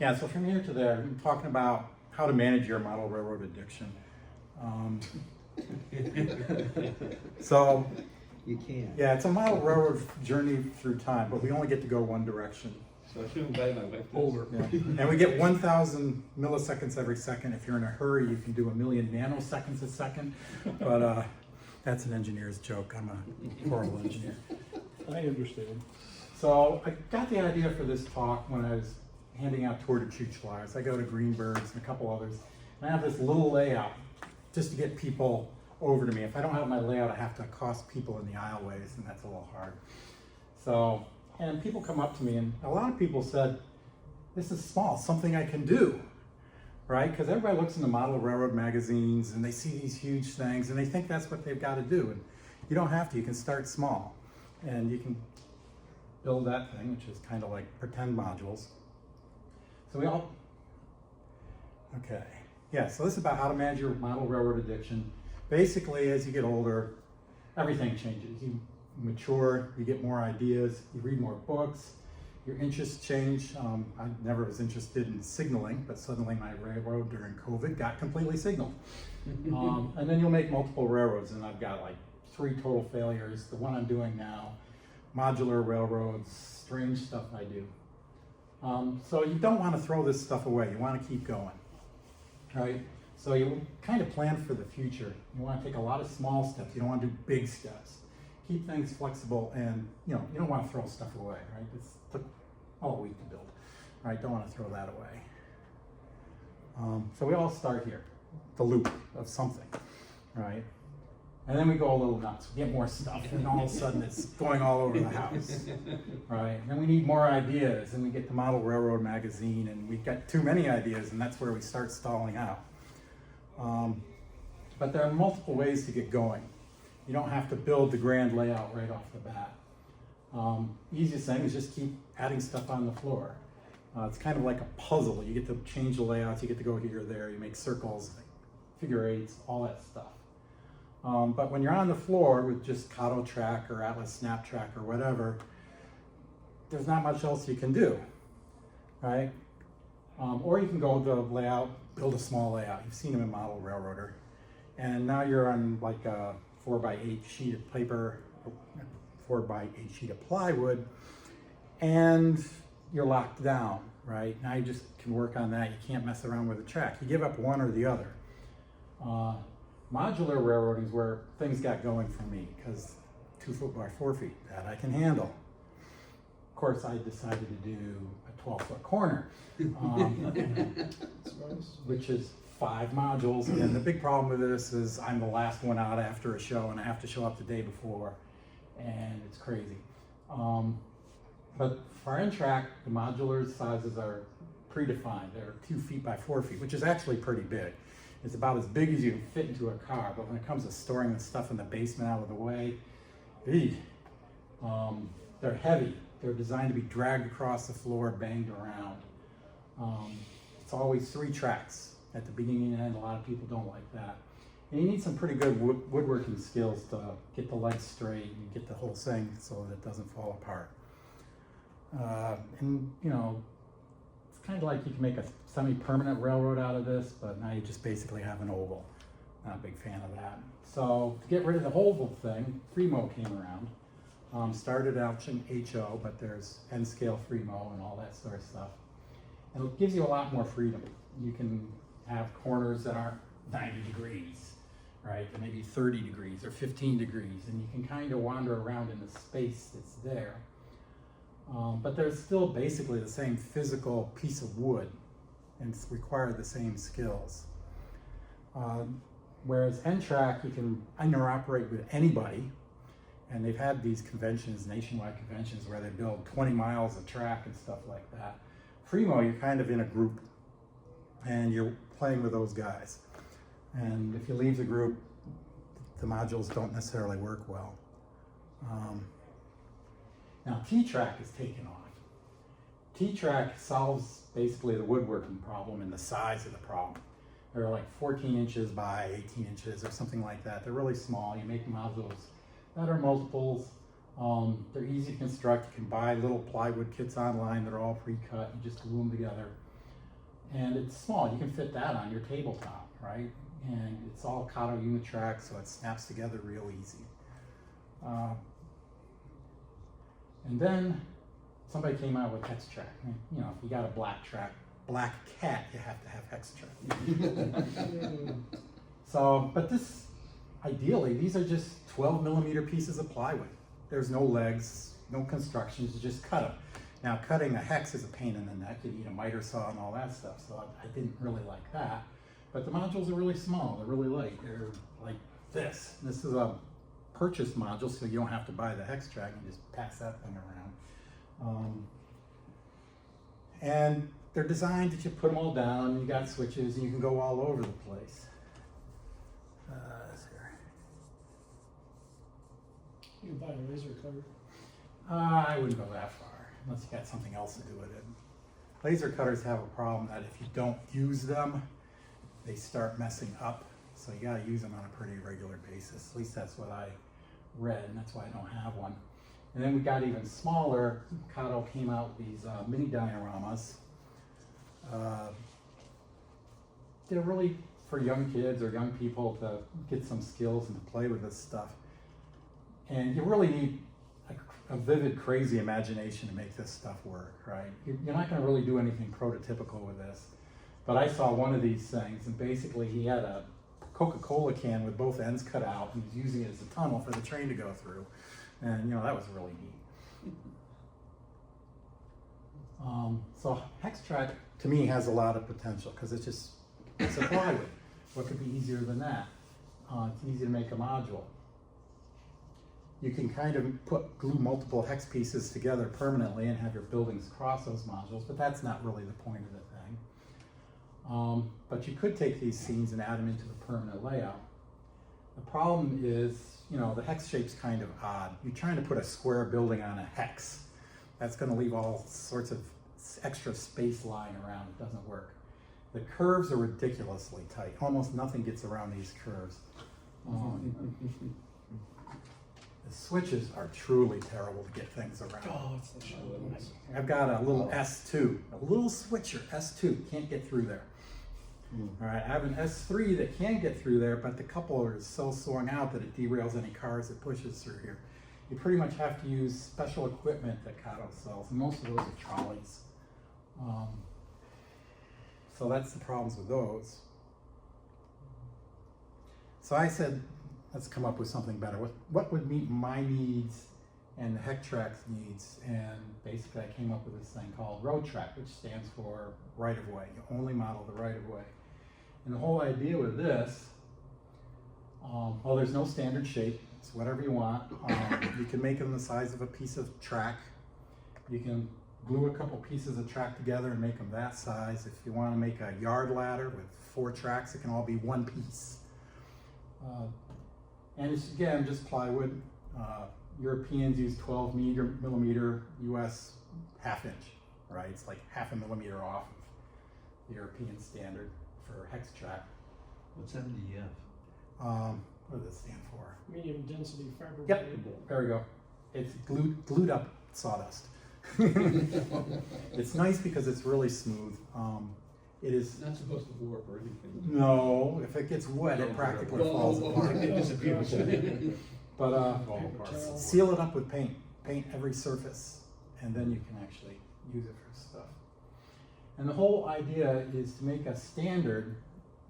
Yeah, so from here to there, I'm talking about how to manage your model railroad addiction. So, You can. yeah, it's a model railroad journey through time, but we only get to go one direction. Så jag tror dig like this. Over. Yeah. And we get 1,000 milliseconds every second. If you're in a hurry, you can do 1,000,000 nanoseconds a second. But that's an engineer's joke. I'm a horrible engineer. I understand. So I got the idea for this talk when I was handing out tour to chooch flyers. I go to Greenberg's and a couple others. And I have this little layout just to get people over to me. If I don't have my layout, I have to accost people in the aisleways, and that's a little hard. So, and people come up to me, and a lot of people said, this is small, something I can do, right? Because everybody looks in the model railroad magazines, and they see these huge things, and they think that's what they've got to do. And you don't have to. You can start small, and you can build that thing, which is kind of like pretend modules. So we all, okay. Yeah, so this is about how to manage your model railroad addiction. Basically, as you get older, everything changes. You mature, you get more ideas, you read more books, your interests change. I never was interested in signaling, but suddenly my railroad during COVID got completely signaled. And then you'll make multiple railroads, and I've got like 3 total failures. The one I'm doing now, modular railroads, strange stuff I do. So you don't want to throw this stuff away. You want to keep going, right? So you kind of plan for the future. You want to take a lot of small steps. You don't want to do big steps. Keep things flexible, and you don't want to throw stuff away, right? It took all week to build, right? Don't want to throw that away. So we all start here, the loop of something, right? And then we go a little nuts. We get more stuff, and all of a sudden it's going all over the house, right? And then we need more ideas, and we get the Model Railroad magazine, and we've got too many ideas, and that's where we start stalling out. But there are multiple ways to get going. You don't have to build the grand layout right off the bat. Easiest thing is just keep adding stuff on the floor. It's kind of like a puzzle. You get to change the layouts, you get to go here or there, you make circles, figure eights, all that stuff. But when you're on the floor with just Hex-Track or Atlas Snap-Track or whatever, there's not much else you can do, right? Or you can go to layout, build a small layout. You've seen them in Model Railroader. And now you're on like a 4x8 sheet of paper, 4x8 sheet of plywood, and you're locked down, right? Now you just can work on that. You can't mess around with the track. You give up one or the other. Modular railroading is where things got going for me, because 2 foot by 4 feet, that I can handle. Of course, I decided to do a 12-foot corner, which is 5 modules. And the big problem with this is I'm the last one out after a show, and I have to show up the day before, and it's crazy. But for N-Track, the modular sizes are predefined. They're 2 feet by 4 feet, which is actually pretty big. It's about as big as you can fit into a car, but when it comes to storing the stuff in the basement out of the way, they're heavy. They're designed to be dragged across the floor, banged around. It's always 3 tracks at the beginning and end. A lot of people don't like that. And you need some pretty good woodworking skills to get the legs straight and get the whole thing so that it doesn't fall apart. And it's kind of like you can make a semi-permanent railroad out of this, but now you just basically have an oval. Not a big fan of that. So to get rid of the oval thing, Fremo came around. Started out in HO, but there's N-scale Fremo and all that sort of stuff. And it gives you a lot more freedom. You can have corners that aren't 90 degrees, right? Or maybe 30 degrees or 15 degrees, and you can kind of wander around in the space that's there. But there's still basically the same physical piece of wood, and it's required the same skills. Whereas N-Track, you can interoperate with anybody, and they've had these conventions, nationwide conventions, where they build 20 miles of track and stuff like that. Fremo, you're kind of in a group, and you're playing with those guys. And if you leave the group, the modules don't necessarily work well. Now T-Track is taken off. T-Track solves basically the woodworking problem and the size of the problem. They're like 14 inches by 18 inches or something like that. They're really small. You make modules that are multiples. They're easy to construct. You can buy little plywood kits online that are all pre-cut. You just glue them together. And it's small, you can fit that on your tabletop, right? And it's all Kato Unitrack, so it snaps together real easy. And then somebody came out with Hex-Track. You know, if you got a black cat, you have to have Hex-Track. So, but this, ideally, these are just 12 millimeter pieces of plywood. There's no legs, no constructions, you just cut them. Now, cutting a hex is a pain in the neck. You need a miter saw and all that stuff, so I didn't really like that. But the modules are really small, they're really light. They're like this. This is a purchase module, so you don't have to buy the Hex-Track and just pass that thing around. And they're designed that you put them all down, you got switches, and you can go all over the place. You can buy a laser cutter. I wouldn't go that far, unless you got something else to do with it. Laser cutters have a problem that if you don't use them, they start messing up. So you gotta use them on a pretty regular basis. At least that's what I read, and that's why I don't have one. And then we got even smaller. Kato came out with these mini dioramas. They're really for young kids or young people to get some skills and to play with this stuff. And you really need a vivid, crazy imagination to make this stuff work, right? You're not gonna really do anything prototypical with this. But I saw one of these things, and basically he had a Coca-Cola can with both ends cut out, and he was using it as a tunnel for the train to go through. And you know, that was really neat. So Hex-Track, to me, has a lot of potential, because it's a plywood. What could be easier than that? It's easy to make a module. You can kind of glue multiple hex pieces together permanently and have your buildings cross those modules, but that's not really the point of the thing. But you could take these scenes and add them into the permanent layout. The problem is, you know, the hex shape's kind of odd. You're trying to put a square building on a hex. That's going to leave all sorts of extra space lying around. It doesn't work. The curves are ridiculously tight. Almost nothing gets around these curves. The switches are truly terrible to get things around. Oh, it's the show. I've got a little S2, a little switcher, S2, can't get through there. All right, I have an S3 that can get through there, but the coupler is so swung out that it derails any cars it pushes through here. You pretty much have to use special equipment that Kato sells, and most of those are trolleys. So that's the problems with those. So I said, let's come up with something better. What would meet my needs and the Hex-Track's needs? And basically I came up with this thing called Road Track, which stands for right-of-way. You only model the right-of-way. And the whole idea with this, well, there's no standard shape. It's whatever you want. You can make them the size of a piece of track. You can glue a couple pieces of track together and make them that size. If you want to make a yard ladder with 4 tracks, it can all be one piece. And it's, again, just plywood. Europeans use 12 millimeter, US ½ inch, right? It's like ½ millimeter off of the European standard for Hex-Track. What's MDF? What does it stand for? Medium density fiber. Yep, there we go. It's glued up sawdust. It's nice because it's really smooth. It is Not supposed to warp or anything. no. If it gets wet, it practically falls apart. It disappears. But seal it up with paint. Paint every surface, and then you can actually use it for stuff. And the whole idea is to make a standard.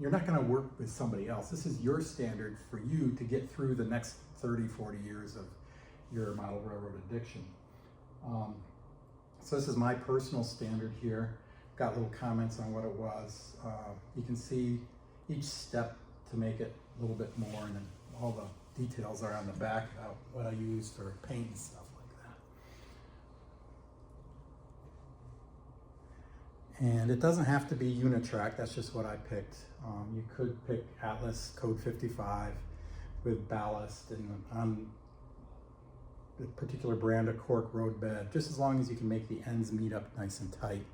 You're not going to work with somebody else. This is your standard for you to get through the next 30, 40 years of your model railroad addiction. So this is my personal standard here. Got little comments on what it was. You can see each step to make it a little bit more, and then all the details are on the back about what I used for paint and stuff like that. And it doesn't have to be Unitrack, that's just what I picked. You could pick Atlas Code 55 with ballast and on the particular brand of cork road bed, just as long as you can make the ends meet up nice and tight.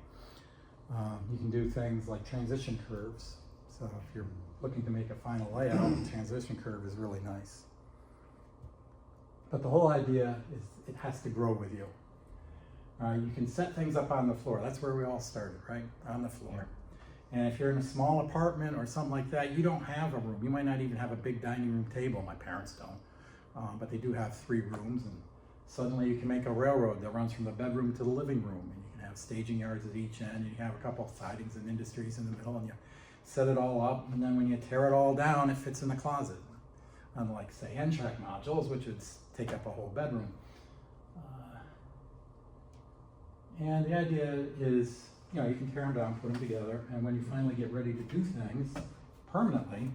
You can do things like transition curves. So if you're looking to make a final layout, the transition curve is really nice. But the whole idea is it has to grow with you. You can set things up on the floor. That's where we all started, right? On the floor. And if you're in a small apartment or something like that, you don't have a room. You might not even have a big dining room table. My parents don't, but they do have 3 rooms. And suddenly you can make a railroad that runs from the bedroom to the living room, and you can have staging yards at each end, and you can have a couple of sidings and industries in the middle, and you set it all up, and then when you tear it all down, it fits in the closet. Unlike, say, N-Track modules, which would take up a whole bedroom. And the idea is, you know, you can tear them down, put them together, and when you finally get ready to do things permanently,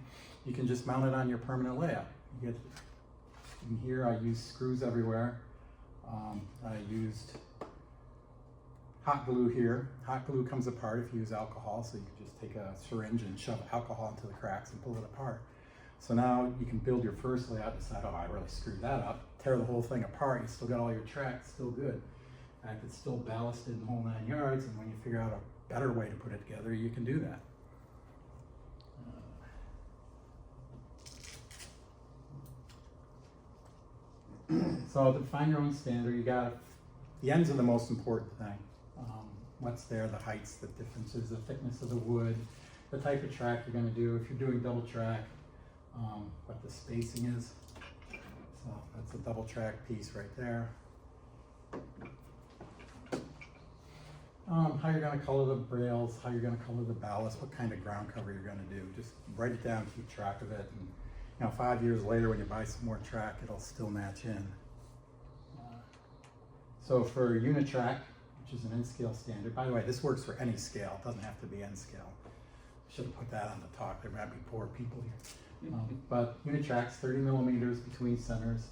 you can just mount it on your permanent layout. You get, in here I use screws everywhere. I used hot glue here. Hot glue comes apart if you use alcohol, so you can just take a syringe and shove alcohol into the cracks and pull it apart. So now you can build your first layout, decide, oh, I really screwed that up, tear the whole thing apart, you still got all your tracks, still good. In fact, it's still ballasted in the whole 9 yards, and when you figure out a better way to put it together, you can do that. So to find your own standard, you got, the ends are the most important thing. What's there, the heights, the differences, the thickness of the wood, the type of track you're gonna do. If you're doing double track, what the spacing is. So that's a double track piece right there. How you're gonna color the rails, how you're gonna color the ballast, what kind of ground cover you're gonna do. Just write it down, keep track of it, and you know, 5 years later when you buy some more track, it'll still match in. So for unit track, which is an N-scale standard, by the way, this works for any scale, it doesn't have to be N-scale. Should have put that on the talk, there might be poor people here. But unit tracks, 30 millimeters between centers.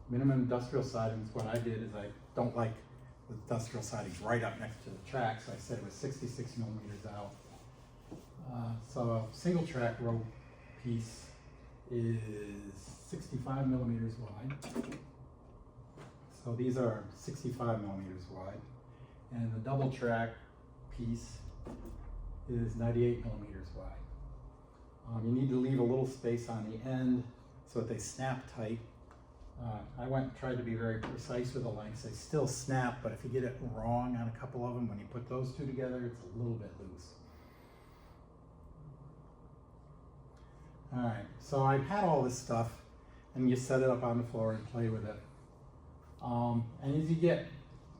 Minimum industrial sidings, what I did is I don't like the industrial sidings right up next to the track, so I said it was 66 millimeters out. So a single track row piece is 65 millimeters wide. So these are 65 millimeters wide. And the double track piece is 98 millimeters wide. You need to leave a little space on the end so that they snap tight. I went and tried to be very precise with the lengths. They still snap, but if you get it wrong on a couple of them, when you put those two together, it's a little bit loose. All right, so I've had all this stuff, and you set it up on the floor and play with it. And as you get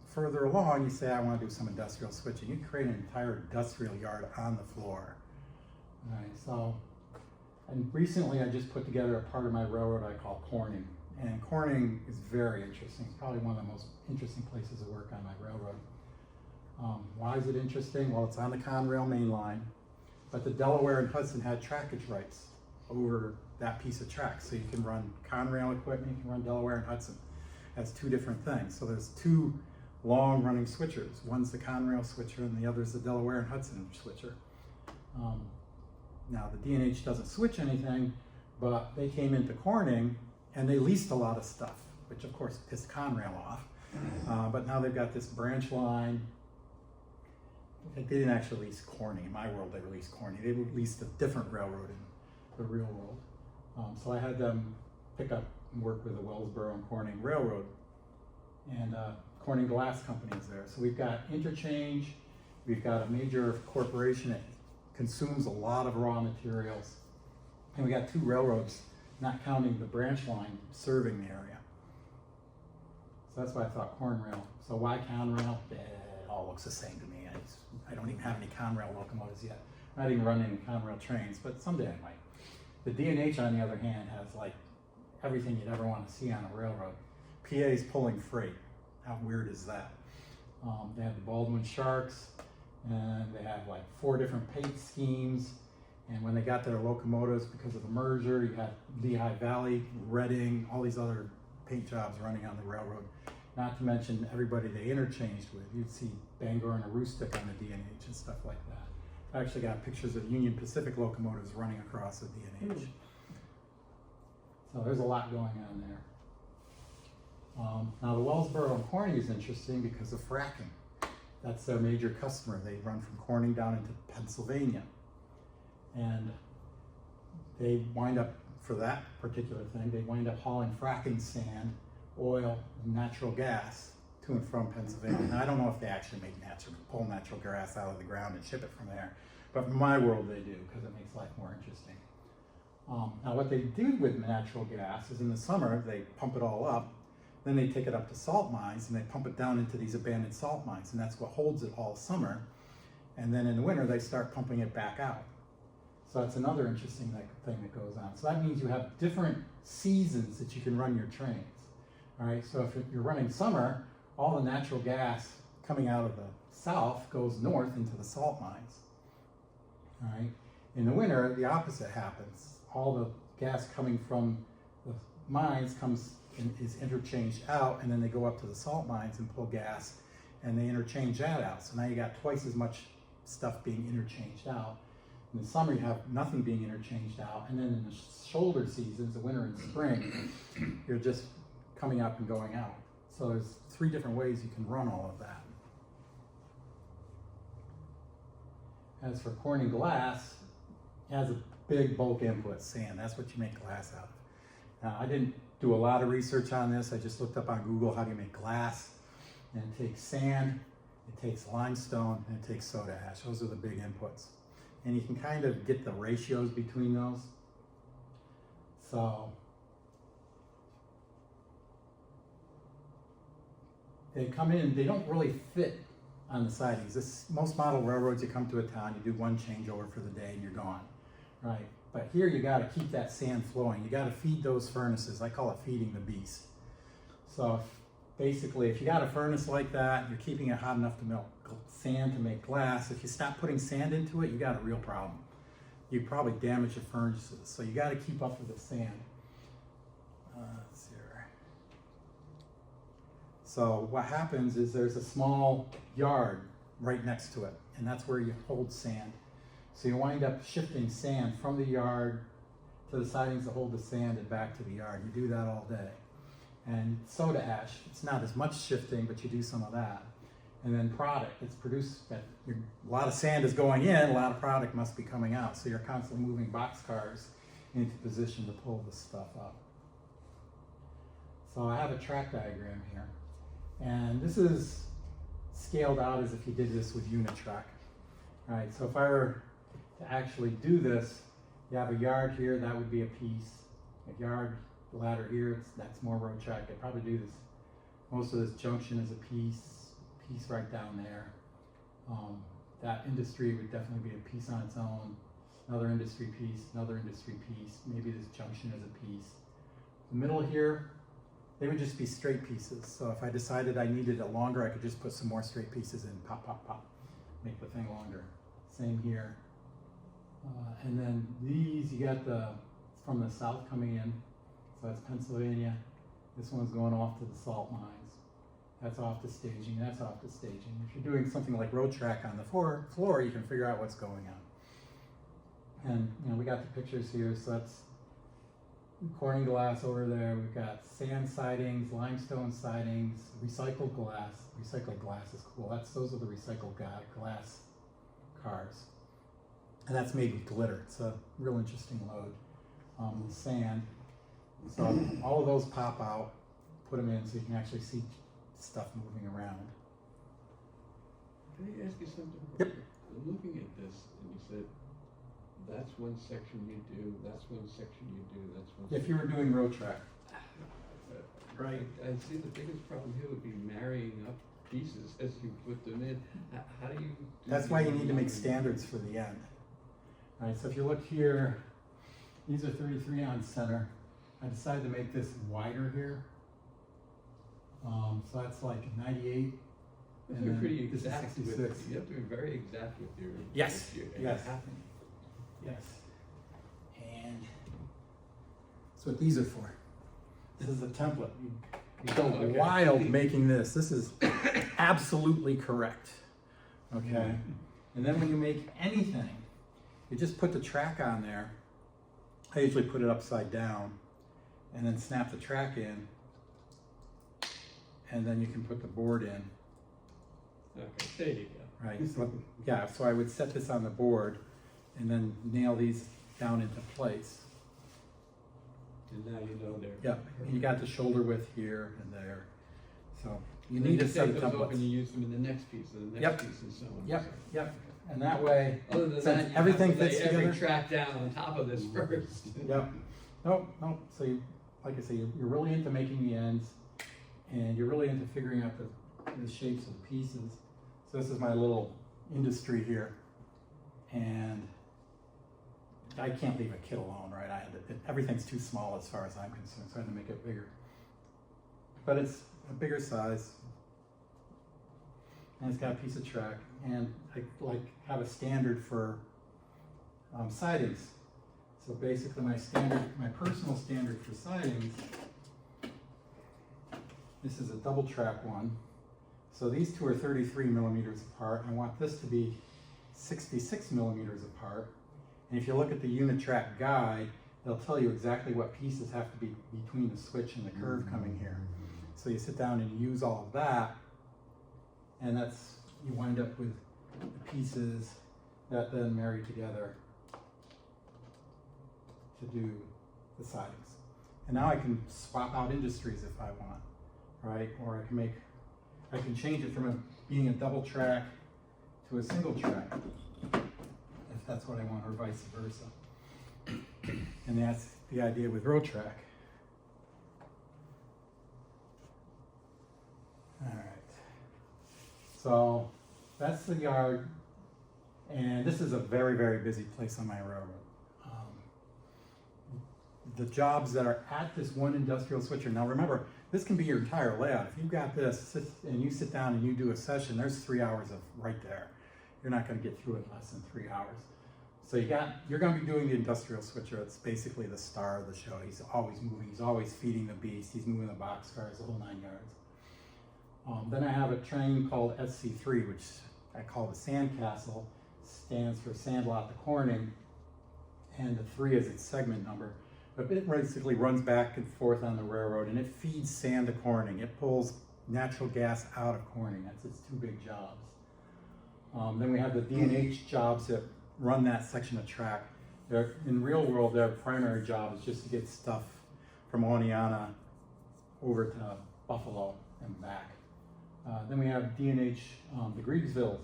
further along, you say, I want to do some industrial switching. You create an entire industrial yard on the floor. All right, so, and recently I just put together a part of my railroad I call Corning. And Corning is very interesting. It's probably one of the most interesting places to work on my railroad. Why is it interesting? Well, it's on the Conrail main line, but the Delaware and Hudson had trackage rights over that piece of track. So you can run Conrail equipment, you can run Delaware and Hudson. That's 2 different things. So there's 2 long running switchers. One's the Conrail switcher and the other's the Delaware and Hudson switcher. Now the D&H doesn't switch anything, but they came into Corning and they leased a lot of stuff, which of course pissed Conrail off. But now they've got this branch line. They didn't actually lease Corning. In my world, they leased Corning. They leased a different railroad in the real world. So I had them pick up and work with the Wellsboro and Corning Railroad. And Corning Glass Company is there. So we've got interchange. We've got a major corporation that consumes a lot of raw materials. And we got 2 railroads, not counting the branch line, serving the area. So that's why I thought Cornrail. So why Conrail? It all looks the same to me. I don't even have any Conrail locomotives yet. I'm not even running any Conrail trains, but someday I might. The D&H, on the other hand, has like everything you'd ever want to see on a railroad. PA's pulling freight. How weird is that? They have the Baldwin Sharks, and they have like 4 different paint schemes. And when they got their locomotives, because of the merger, you had Lehigh Valley, Reading, all these other paint jobs running on the railroad. Not to mention everybody they interchanged with. You'd see Bangor and Aroostook on the D&H and stuff like that. I actually got pictures of Union Pacific locomotives running across the D&H. So there's a lot going on there. Now the Wellsboro and Corning is interesting because of fracking. That's their major customer. They run from Corning down into Pennsylvania. And they wind up, for that particular thing, they wind up hauling fracking sand, oil, and natural gas to and from Pennsylvania. And I don't know if they actually pull natural gas out of the ground and ship it from there, but in my world they do, because it makes life more interesting. Now what they do with natural gas is in the summer, they pump it all up, then they take it up to salt mines and they pump it down into these abandoned salt mines, and that's what holds it all summer. And then in the winter, they start pumping it back out. So that's another interesting thing that goes on. So that means you have different seasons that you can run your trains. All right, so if you're running summer, all the natural gas coming out of the south goes north into the salt mines. All right, in the winter, the opposite happens. All the gas coming from the mines is interchanged out, and then they go up to the salt mines and pull gas, and they interchange that out. So now you got twice as much stuff being interchanged out. In the summer, you have nothing being interchanged out, and then in the shoulder seasons, the winter and spring, you're just coming up and going out. So there's 3 different ways you can run all of that. As for Corning glass, it has a big bulk input, sand. That's what you make glass out of. Now, I didn't do a lot of research on this. I just looked up on Google how do you make glass. And it takes sand, it takes limestone, and it takes soda ash. Those are the big inputs. And you can kind of get the ratios between those. So they come in, they don't really fit on the sidings. Most model railroads, you come to a town, you do one changeover for the day and you're gone, right? But here you gotta keep that sand flowing. You gotta feed those furnaces. I call it feeding the beast. So basically, if you got a furnace like that, you're keeping it hot enough to melt sand to make glass. If you stop putting sand into it, you got a real problem. You probably damage your furnaces. So you got to keep up with the sand. Let's see here. So what happens is there's a small yard right next to it, and that's where you hold sand. So you wind up shifting sand from the yard to the sidings to hold the sand and back to the yard. You do that all day. And soda ash, it's not as much shifting, but you do some of that. And then product, it's produced, a lot of sand is going in, a lot of product must be coming out. So you're constantly moving boxcars into position to pull this stuff up. So I have a track diagram here. And this is scaled out as if you did this with Unitrack. All right, so if I were to actually do this, you have a yard here, that would be a piece. A yard ladder here, that's more road track. I probably do this. Most of this junction is a piece right down there. That industry would definitely be a piece on its own. Another industry piece, another industry piece. Maybe this junction is a piece. The middle here, they would just be straight pieces. So if I decided I needed it longer, I could just put some more straight pieces in, pop, pop, pop, make the thing longer. Same here. And then these, you got from the south coming in. So that's Pennsylvania. This one's going off to the salt mines. That's off to staging, that's off to staging. If you're doing something like road track on the floor, you can figure out what's going on. And we got the pictures here, so that's Corning glass over there. We've got sand sidings, limestone sidings, recycled glass. Recycled glass is cool. Those are the recycled glass cars. And that's made with glitter. It's a real interesting load. Sand. So all of those pop out, put them in so you can actually see stuff moving around. Can I ask you something? Yep. I'm looking at this, and you said, that's one section you do, that's one section you do, that's one If you were doing road track. Right. I see the biggest problem here would be marrying up pieces as you put them in. How do you do That's why you need to make standards for the end. All right, so if you look here, these are 33 on center. I decided to make this wider here. So that's like 98. But you're pretty exact with, with, you have to be very exact with your. Yes, with your, yes. Yes. And that's what these are for. This is a template. You go Okay. wild making this. This is absolutely correct. Okay? And then when you make anything, you just put the track on there. I usually put it upside down and then snap the track in. And then you can put the board in. Okay, there you go. Right, so, yeah, so I would set this on the board and then nail these down into place. And now you know they're. Yep, and you got the shoulder width here and there. So You And then need a you set take of those off templates. and you use them in the next piece and the Yep. next piece and so on. Yep, yep, and that way, Other than since that, you everything have to lay fits every together. track down on top of this first. Yep, nope, so you, like I say, you're really into making the ends, and you're really into figuring out the shapes of the pieces. So this is my little industry here, and I can't leave a kit alone, right? Everything's too small as far as I'm concerned, so I had to make it bigger. But it's a bigger size, and it's got a piece of track, and I like have a standard for sidings. So basically my personal standard for sidings, this is a double track one. So these two are 33 millimeters apart. I want this to be 66 millimeters apart. And if you look at the unit track guide, they'll tell you exactly what pieces have to be between the switch and the curve coming here. So you sit down and you use all of that, and you wind up with the pieces that then marry together to do the sidings. And now I can swap out industries if I want, right? Or I can change it from being a double track to a single track, if that's what I want, or vice versa. And that's the idea with road track. All right. So that's the yard, and this is a very, very busy place on my railroad. The jobs that are at this one industrial switcher, now remember, this can be your entire layout. If you've got this and you sit down and you do a session, there's 3 hours of right there. You're not going to get through it in less than 3 hours. So you're going to be doing the industrial switcher. It's basically the star of the show. He's always moving. He's always feeding the beast. He's moving the boxcars, the whole 9 yards. Then I have a train called SC3, which I call the Sandcastle. Stands for Sandlot to Corning, and the 3 is its segment number. But it basically runs back and forth on the railroad, and it feeds sand to Corning. It pulls natural gas out of Corning. That's its 2 big jobs. Then we have the D&H jobs that run that section of track. In real world, their primary job is just to get stuff from Oneonta over to Buffalo and back. Then we have D&H, the Griegsvilles.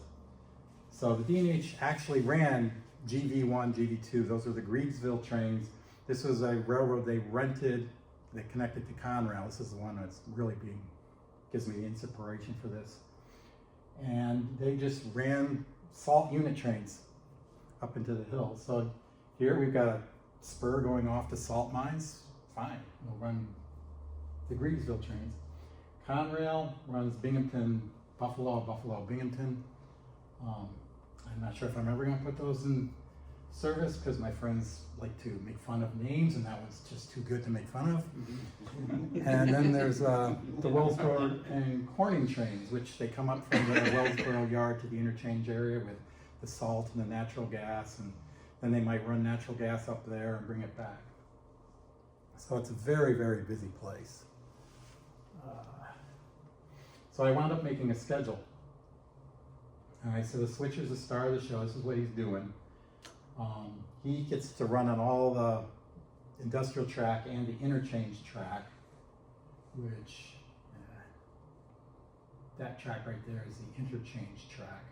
So the D&H actually ran GV1, GV2. Those are the Griegsville trains. This was a railroad they rented that connected to Conrail. This is the one that's really gives me the inspiration for this. And they just ran salt unit trains up into the hills. So here we've got a spur going off to salt mines. Fine, we'll run the Griegsville trains. Conrail runs Binghamton, Buffalo, Binghamton. I'm not sure if I'm ever going to put those in service because my friends like to make fun of names, and that one's just too good to make fun of. And then there's the Wellsboro and Corning trains, which they come up from the Wellsboro yard to the interchange area with the salt and the natural gas, and then they might run natural gas up there and bring it back. So it's a very, very busy place. So I wound up making a schedule. All right, so the switcher's the star of the show. This is what he's doing. He gets to run on all the industrial track and the interchange track, which that track right there is the interchange track.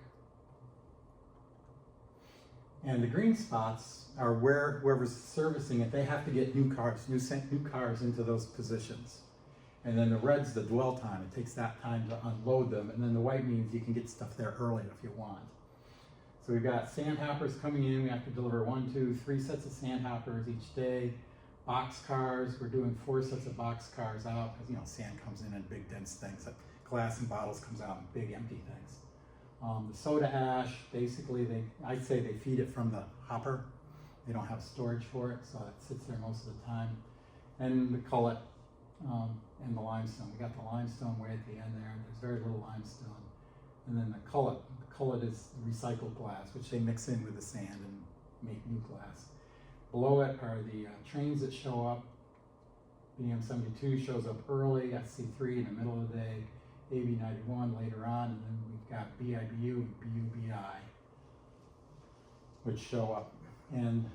And the green spots are where whoever's servicing it, they have to get new cars into those positions. And then the red's the dwell time. It takes that time to unload them. And then the white means you can get stuff there early if you want. So we've got sandhoppers coming in. We have to deliver 1, 2, 3 sets of sandhoppers each day. Box cars, we're doing 4 sets of box cars out because sand comes in big dense things. Glass and bottles comes out in big empty things. The soda ash, basically I'd say they feed it from the hopper. They don't have storage for it, so it sits there most of the time. And the cullet and the limestone. We got the limestone way at the end there. There's very little limestone. And then the cullet. Cullet is recycled glass, which they mix in with the sand and make new glass. Below it are the trains that show up. BM72 shows up early, SC3 in the middle of the day, AB91 later on, and then we've got BIBU and BUBI, which show up. And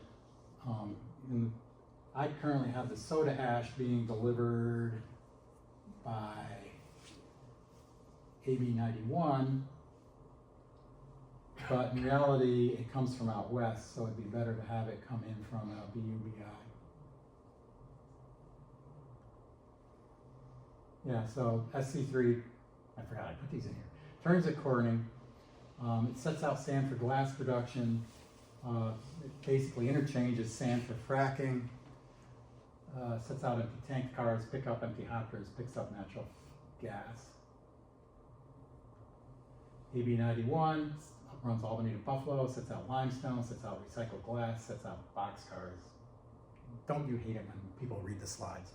I currently have the soda ash being delivered by AB91, but in reality, it comes from out west, so it'd be better to have it come in from BUBI. Yeah, so SC3, I forgot I put these in here. Turns at Corning. It sets out sand for glass production. It basically interchanges sand for fracking. Sets out empty tank cars, pick up empty hoppers, picks up natural gas. AB91 runs Albany to Buffalo, sets out limestone, sets out recycled glass, sets out boxcars. Don't you hate it when people read the slides?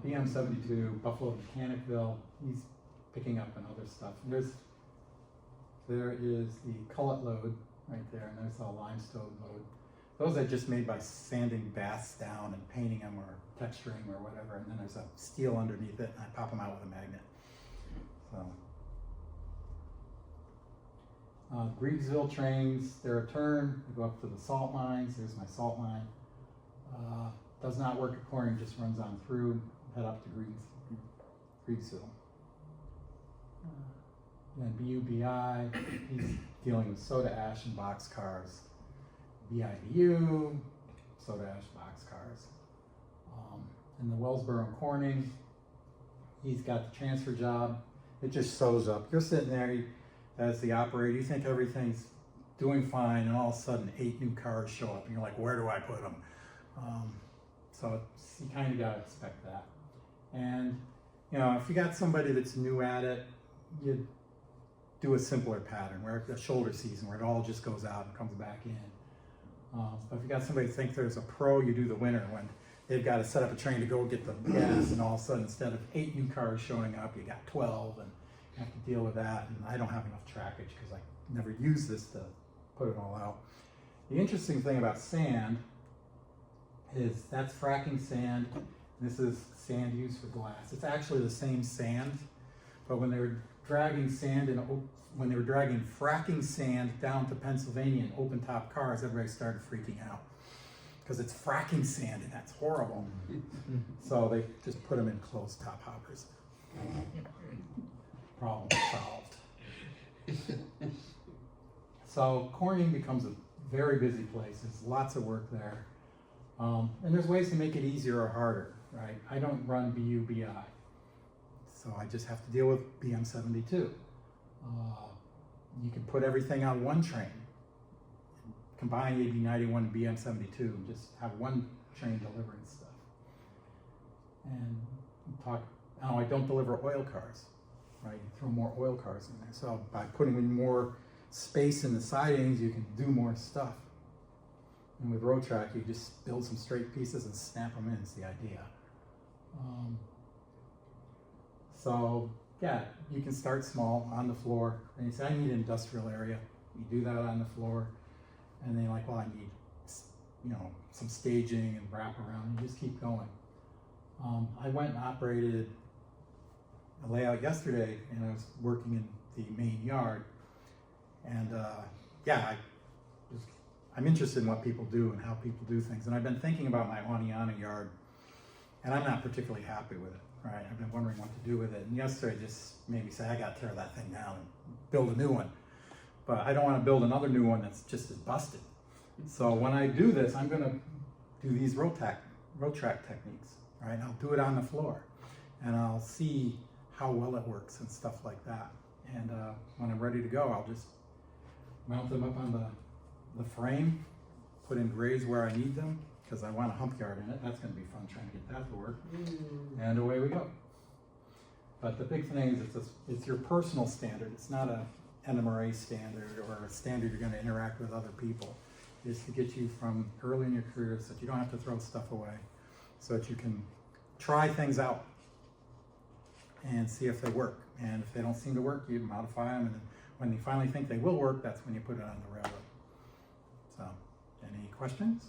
BM72, Buffalo to Mechanicville, he's picking up and other stuff. And there is the cullet load right there, and there's the limestone load. Those are just made by sanding baths down and painting them or texturing or whatever, and then there's a steel underneath it, and I pop them out with a magnet. So, Grievesville trains, their return, they go up to the salt mines. There's my salt mine. Does not work at Corning, just runs on through, head up to Grievesville. Then BUBI, he's dealing with soda ash and box cars. BIBU, soda ash, box cars. And the Wellsboro and Corning, he's got the transfer job. It just sews up. You're sitting there as the operator, you think everything's doing fine, and all of a sudden 8 new cars show up, and you're like, where do I put them? So you kind of got to expect that. And, you know, if you got somebody that's new at it, you do a simpler pattern, where a shoulder season, where it all just goes out and comes back in. But if you got somebody that thinks there's a pro, you do the winter, when they've got to set up a train to go get the gas, and all of a sudden, instead of 8 new cars showing up, you got 12, and you have to deal with that. And I don't have enough trackage because I never use this to put it all out. The interesting thing about sand is that's fracking sand. This is sand used for glass. It's actually the same sand, but when they were dragging fracking sand down to Pennsylvania in open top cars, everybody started freaking out because it's fracking sand and that's horrible. So they just put them in closed top hoppers. Problem solved. So Corning becomes a very busy place. There's lots of work there. And there's ways to make it easier or harder, right? I don't run BUBI, so I just have to deal with BM72. You can put everything on one train, combine AB91 and BM72, and just have one train delivering stuff. And I don't deliver oil cars, right? You throw more oil cars in there. So by putting in more space in the sidings, you can do more stuff. And with Road-Track, you just build some straight pieces and snap them in, is the idea. So yeah, you can start small on the floor, and you say, I need an industrial area. You do that on the floor, and then you're like, well, I need, you know, some staging and wrap around, and you just keep going. I went and operated a layout yesterday, and I was working in the main yard, and yeah, I'm interested in what people do and how people do things. And I've been thinking about my Aniana yard, and I'm not particularly happy with it, right? I've been wondering what to do with it. And yesterday just made me say, I gotta tear that thing down and build a new one. But I don't wanna build another new one that's just as busted. So when I do this, I'm gonna do these Road-Track techniques, right? I'll do it on the floor, and I'll see how well it works and stuff like that. And when I'm ready to go, I'll just mount them up on the frame, put in grays where I need them, because I want a hump yard in it. That's going to be fun trying to get that to work. And away we go. But the big thing is it's your personal standard. It's not a NMRA standard or a standard you're going to interact with other people. It's to get you from early in your career so that you don't have to throw stuff away, so that you can try things out and see if they work. And if they don't seem to work, you modify them, and then when you finally think they will work, that's when you put it on the railroad. So, any questions?